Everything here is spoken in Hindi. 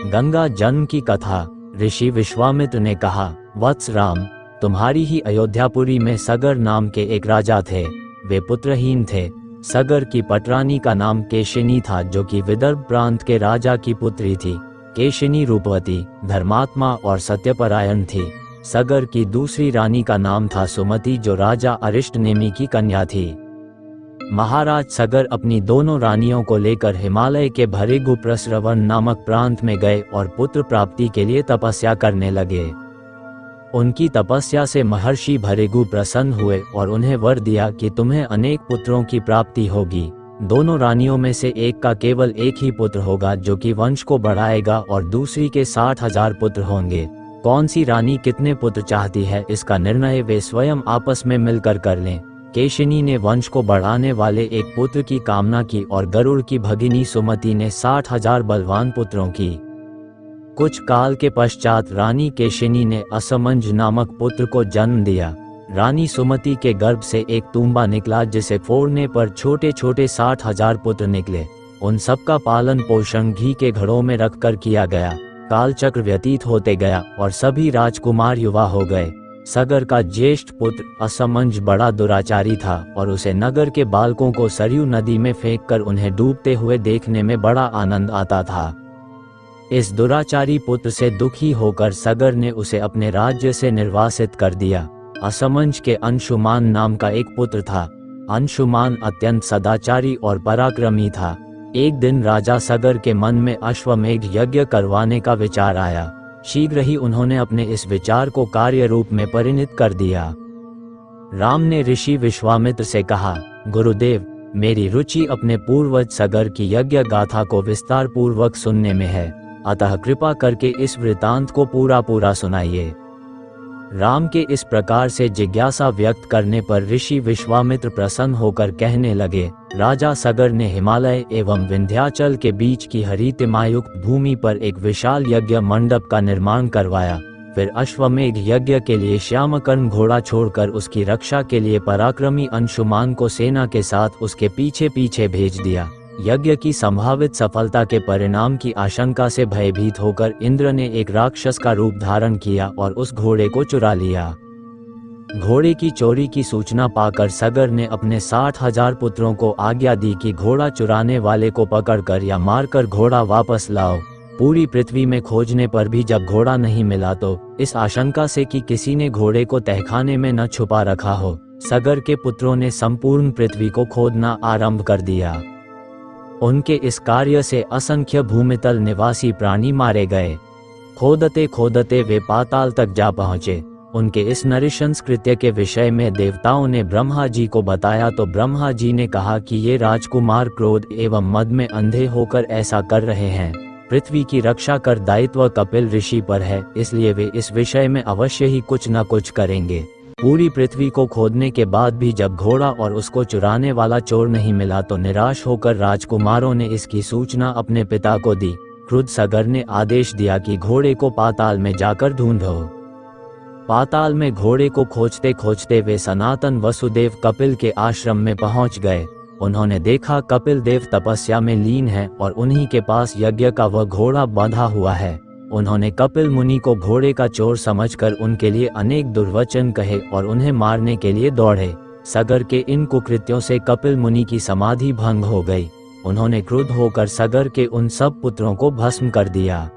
गंगा जन्म की कथा। ऋषि विश्वामित्र ने कहा, वत्स राम, तुम्हारी ही अयोध्यापुरी में सगर नाम के एक राजा थे। वे पुत्रहीन थे। सगर की पटरानी का नाम केशिनी था, जो कि विदर्भ प्रांत के राजा की पुत्री थी। केशिनी रूपवती, धर्मात्मा और सत्यपरायण थी। सगर की दूसरी रानी का नाम था सुमति, जो राजा अरिष्टनेमि की कन्या थी। महाराज सगर अपनी दोनों रानियों को लेकर हिमालय के भृगु प्रस्रवण नामक प्रांत में गए और पुत्र प्राप्ति के लिए तपस्या करने लगे। उनकी तपस्या से महर्षि भृगु प्रसन्न हुए और उन्हें वर दिया कि तुम्हें अनेक पुत्रों की प्राप्ति होगी। दोनों रानियों में से एक का केवल एक ही पुत्र होगा, जो कि वंश को बढ़ाएगा, और दूसरी के 60,000 पुत्र होंगे। कौन सी रानी कितने पुत्र चाहती है, इसका निर्णय वे स्वयं आपस में मिलकर कर लें। केशिनी ने वंश को बढ़ाने वाले एक पुत्र की कामना की और गरुड़ की भगिनी सुमति ने 60,000 बलवान पुत्रों की। कुछ काल के पश्चात रानी केशिनी ने असमंज नामक पुत्र को जन्म दिया। रानी सुमति के गर्भ से एक तुंबा निकला, जिसे फोड़ने पर छोटे छोटे 60,000 पुत्र निकले। उन सबका पालन पोषण घी के घड़ों में रखकर किया गया। कालचक्र व्यतीत होते गया और सभी राजकुमार युवा हो गए। सगर का ज्येष्ठ पुत्र असमंज बड़ा दुराचारी था और उसे नगर के बालकों को सरयू नदी में फेंककर उन्हें डूबते हुए देखने में बड़ा आनंद आता था। इस दुराचारी पुत्र से दुखी होकर सगर ने उसे अपने राज्य से निर्वासित कर दिया। असमंज के अंशुमान नाम का एक पुत्र था। अंशुमान अत्यंत सदाचारी और पराक्रमी था। एक दिन राजा सगर के मन में अश्वमेघ यज्ञ करवाने का विचार आया। शीघ्र ही उन्होंने अपने इस विचार को कार्य रूप में परिणत कर दिया। राम ने ऋषि विश्वामित्र से कहा, गुरुदेव, मेरी रुचि अपने पूर्वज सगर की यज्ञ गाथा को विस्तार पूर्वक सुनने में है, अतः कृपा करके इस वृतांत को पूरा सुनाइए। राम के इस प्रकार से जिज्ञासा व्यक्त करने पर ऋषि विश्वामित्र प्रसन्न होकर कहने लगे, राजा सगर ने हिमालय एवं विंध्याचल के बीच की हरितमायुक्त भूमि पर एक विशाल यज्ञ मंडप का निर्माण करवाया। फिर अश्वमेघ यज्ञ के लिए श्यामकर्ण घोड़ा छोड़कर उसकी रक्षा के लिए पराक्रमी अंशुमान को सेना के साथ उसके पीछे पीछे भेज दिया। यज्ञ की संभावित सफलता के परिणाम की आशंका से भयभीत होकर इंद्र ने एक राक्षस का रूप धारण किया और उस घोड़े को चुरा लिया। घोड़े की चोरी की सूचना पाकर सगर ने अपने 60,000 पुत्रों को आज्ञा दी कि घोड़ा चुराने वाले को पकड़कर या मारकर घोड़ा वापस लाओ। पूरी पृथ्वी में खोजने पर भी जब घोड़ा नहीं मिला तो इस आशंका से कि किसी ने घोड़े को तहखाने में न छुपा रखा हो, सगर के पुत्रों ने संपूर्ण पृथ्वी को खोदना आरंभ कर दिया। उनके इस कार्य से असंख्य भूमितल निवासी प्राणी मारे गए। खोदते खोदते वे पाताल तक जा पहुँचे। उनके इस नृशंस कृत्य के विषय में देवताओं ने ब्रह्मा जी को बताया तो ब्रह्मा जी ने कहा कि ये राजकुमार क्रोध एवं मद में अंधे होकर ऐसा कर रहे हैं। पृथ्वी की रक्षा कर दायित्व कपिल ऋषि पर है, इसलिए वे इस विषय में अवश्य ही कुछ न कुछ करेंगे। पूरी पृथ्वी को खोदने के बाद भी जब घोड़ा और उसको चुराने वाला चोर नहीं मिला तो निराश होकर राजकुमारों ने इसकी सूचना अपने पिता को दी। क्रुद्ध सगर ने आदेश दिया कि घोड़े को पाताल में जाकर ढूंढो। पाताल में घोड़े को खोजते खोजते वे सनातन वसुदेव कपिल के आश्रम में पहुंच गए। उन्होंने देखा कपिल देव तपस्या में लीन है और उन्हीं के पास यज्ञ का वह घोड़ा बंधा हुआ है। उन्होंने कपिल मुनि को घोड़े का चोर समझकर उनके लिए अनेक दुर्वचन कहे और उन्हें मारने के लिए दौड़े। सगर के इन कुकृत्यों से कपिल मुनि की समाधि भंग हो गई। उन्होंने क्रुद्ध होकर सगर के उन सब पुत्रों को भस्म कर दिया।